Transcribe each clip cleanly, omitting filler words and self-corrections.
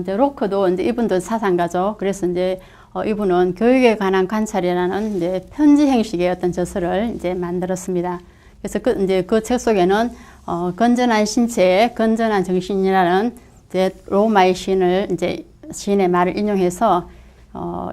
이제 로크도 이제 이분도 사상가죠. 그래서 이제 이분은 교육에 관한 관찰이라는 이제 편지 형식의 어떤 저서를 이제 만들었습니다. 그래서 이제 그 책 속에는 건전한 신체에 건전한 정신이라는 이제 로마의 시인의 말을 인용해서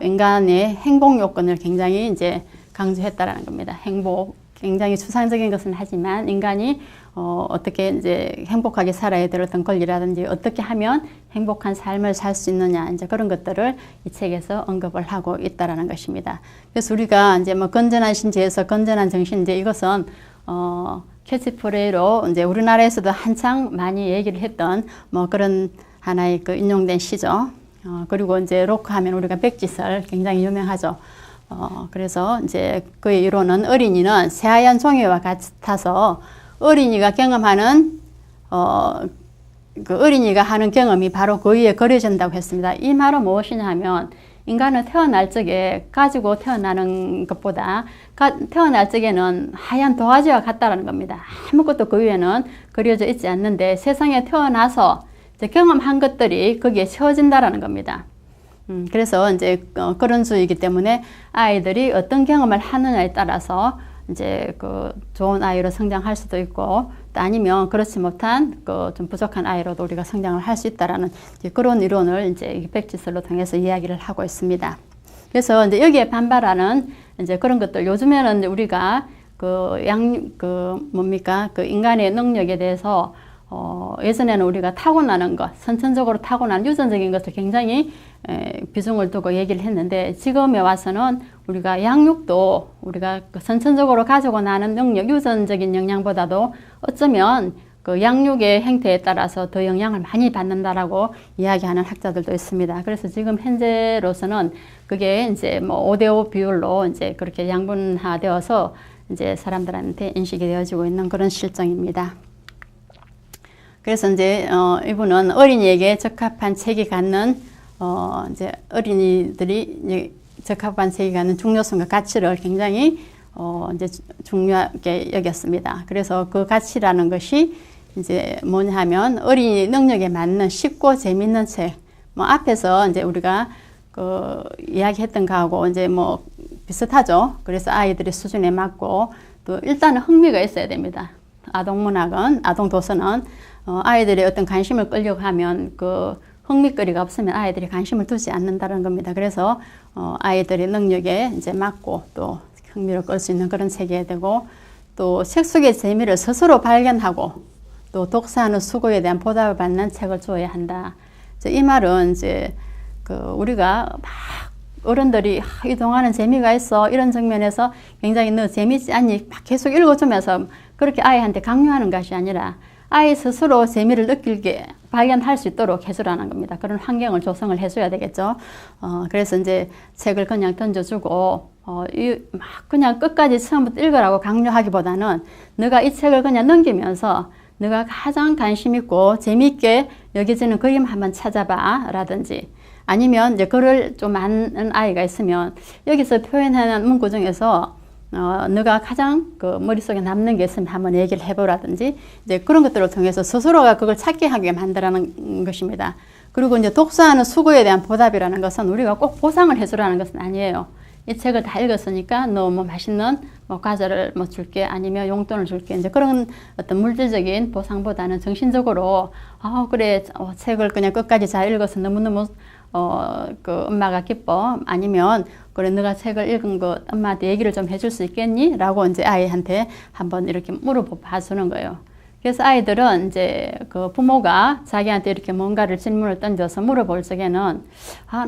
인간의 행복 요건을 굉장히 이제 강조했다라는 겁니다. 행복, 굉장히 추상적인 것은 하지만 인간이 어떻게 이제 행복하게 살아야 될 어떤 권리라든지 어떻게 하면 행복한 삶을 살 수 있느냐 이제 그런 것들을 이 책에서 언급을 하고 있다라는 것입니다. 그래서 우리가 이제 뭐 건전한 신체에서 건전한 정신 이제 이것은 캐치프레이로 이제 우리나라에서도 한창 많이 얘기를 했던 뭐 그런 하나의 그 인용된 시죠. 그리고 이제 로크 하면 우리가 백지설 굉장히 유명하죠. 그래서 이제 그의 이론은 어린이는 새하얀 종이와 같아서 어린이가 경험하는 그 어린이가 하는 경험이 바로 그 위에 그려진다고 했습니다. 이 말은 무엇이냐 하면 인간은 태어날 적에 가지고 태어나는 것보다 태어날 적에는 하얀 도화지와 같다라는 겁니다. 아무것도 그 위에는 그려져 있지 않는데 세상에 태어나서 이제 경험한 것들이 거기에 채워진다라는 겁니다. 그래서 이제 그런 주의이기 때문에 아이들이 어떤 경험을 하느냐에 따라서 이제 그 좋은 아이로 성장할 수도 있고 또 아니면 그렇지 못한 그 좀 부족한 아이로도 우리가 성장을 할 수 있다라는 이제 그런 이론을 이제 백지설로 통해서 이야기를 하고 있습니다. 그래서 이제 여기에 반발하는 이제 그런 것들 요즘에는 우리가 그 인간의 능력에 대해서 예전에는 우리가 타고나는 것, 선천적으로 타고난 유전적인 것을 굉장히 비중을 두고 얘기를 했는데 지금에 와서는 우리가 양육도 우리가 그 선천적으로 가지고 나는 능력, 유전적인 영향보다도 어쩌면 그 양육의 행태에 따라서 더 영향을 많이 받는다라고 이야기하는 학자들도 있습니다. 그래서 지금 현재로서는 그게 이제 뭐 5대5 비율로 이제 그렇게 양분화되어서 이제 사람들한테 인식이 되어지고 있는 그런 실정입니다. 그래서 이제 이분은 어린이에게 적합한 책이 갖는 이제 어린이들이 이제 적합한 책이 갖는 중요성과 가치를 굉장히 이제 중요하게 여겼습니다. 그래서 그 가치라는 것이 이제 뭐냐 하면 어린이 능력에 맞는 쉽고 재밌는 책. 뭐 앞에서 이제 우리가 그 이야기했던 거하고 이제 뭐 비슷하죠. 그래서 아이들의 수준에 맞고 또 일단은 흥미가 있어야 됩니다. 아동문학은, 아동도서는 아이들의 어떤 관심을 끌려고 하면 그 흥미거리가 없으면 아이들이 관심을 두지 않는다는 겁니다. 그래서 아이들의 능력에 이제 맞고 또 흥미를 끌 수 있는 그런 책이어야 되고 또 책 속의 재미를 스스로 발견하고 또 독서하는 수고에 대한 보답을 받는 책을 주어야 한다. 이 말은 이제 그 우리가 막 어른들이 이 동화는 재미가 있어 이런 측면에서 굉장히 너 재미있지 않니 막 계속 읽어주면서 그렇게 아이한테 강요하는 것이 아니라 아이 스스로 재미를 느끼게 발견할 수 있도록 해주라는 겁니다. 그런 환경을 조성을 해줘야 되겠죠. 그래서 이제 책을 그냥 던져주고 막 그냥 끝까지 처음부터 읽으라고 강요하기보다는 너가 이 책을 그냥 넘기면서 너가 가장 관심 있고 재미있게 여겨지는 그림 한번 찾아봐 라든지 아니면 이제 글을 좀 많은 아이가 있으면 여기서 표현하는 문구 중에서 너가 가장 그 머릿속에 남는 게 있으면 한번 얘기를 해보라든지 이제 그런 것들을 통해서 스스로가 그걸 찾게 하게 만들라는 것입니다. 그리고 이제 독서하는 수고에 대한 보답이라는 것은 우리가 꼭 보상을 해주라는 것은 아니에요. 이 책을 다 읽었으니까 너 뭐 맛있는 뭐 과자를 뭐 줄게 아니면 용돈을 줄게 이제 그런 어떤 물질적인 보상보다는 정신적으로 그래 책을 그냥 끝까지 잘 읽어서 너무너무 그 엄마가 기뻐 아니면 그래 너가 책을 읽은 거 엄마한테 얘기를 좀 해줄 수 있겠니? 라고 이제 아이한테 한번 이렇게 물어봐 주는 거예요. 그래서 아이들은 이제 그 부모가 자기한테 이렇게 뭔가를 질문을 던져서 물어볼 적에는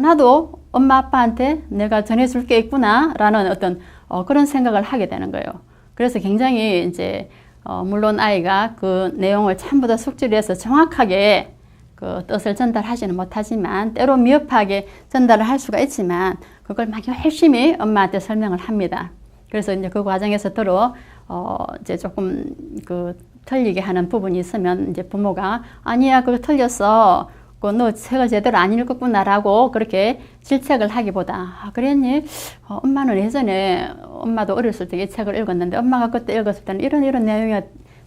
나도 엄마 아빠한테 내가 전해줄 게 있구나 라는 어떤 그런 생각을 하게 되는 거예요. 그래서 굉장히 이제 물론 아이가 그 내용을 전부 다 숙지를 해서 정확하게 그 뜻을 전달하지는 못하지만 때로 미흡하게 전달을 할 수가 있지만 그걸 막 열심히 엄마한테 설명을 합니다. 그래서 이제 그 과정에서 들어 이제 조금 그 틀리게 하는 부분이 있으면 이제 부모가 아니야 그거 틀렸어. 너 책을 제대로 안 읽었구나라고 그렇게 질책을 하기보다 그랬니? 엄마는 예전에 엄마도 어렸을 때 이 책을 읽었는데 엄마가 그때 읽었을 때는 이런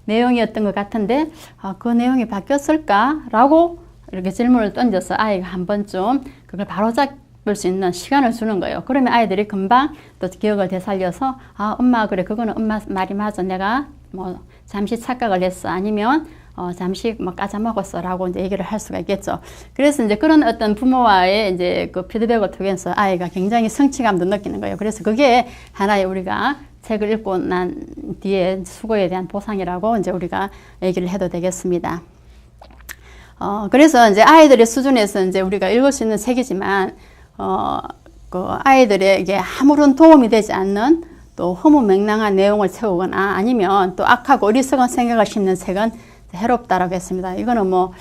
내용이었던 것 같은데 그 내용이 바뀌었을까? 라고 이렇게 질문을 던져서 아이가 한 번쯤 그걸 바로잡을 수 있는 시간을 주는 거예요. 그러면 아이들이 금방 또 기억을 되살려서 아, 엄마 그래 그거는 엄마 말이 맞아. 내가 뭐 잠시 착각을 했어. 아니면 잠시 뭐 까자먹었어 라고 이제 얘기를 할 수가 있겠죠. 그래서 이제 그런 어떤 부모와의 이제 그 피드백을 통해서 아이가 굉장히 성취감도 느끼는 거예요. 그래서 그게 하나의 우리가 책을 읽고 난 뒤에 수고에 대한 보상이라고 이제 우리가 얘기를 해도 되겠습니다. 그래서 이제 아이들의 수준에서 이제 우리가 읽을 수 있는 책이지만, 그 아이들에게 아무런 도움이 되지 않는 또 허무맹랑한 내용을 채우거나 아니면 또 악하고 어리석은 생각을 심는 책은 해롭다라고 했습니다. 이거는 뭐,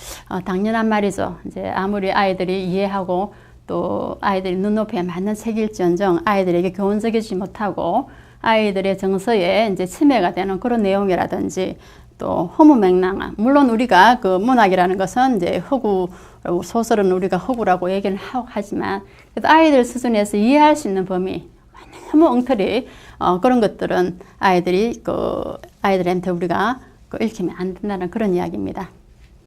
당연한 말이죠. 이제 아무리 아이들이 이해하고 또 아이들이 눈높이에 맞는 책일지언정 아이들에게 교훈적이지 못하고 아이들의 정서에 이제 침해가 되는 그런 내용이라든지 또 허무맹랑한, 물론 우리가 그 문학이라는 것은 이제 허구, 소설은 우리가 허구라고 얘기를 하지만 그래도 아이들 수준에서 이해할 수 있는 범위, 너무 엉터리 그런 것들은 아이들한테 우리가 읽히면 안 된다는 그런 이야기입니다.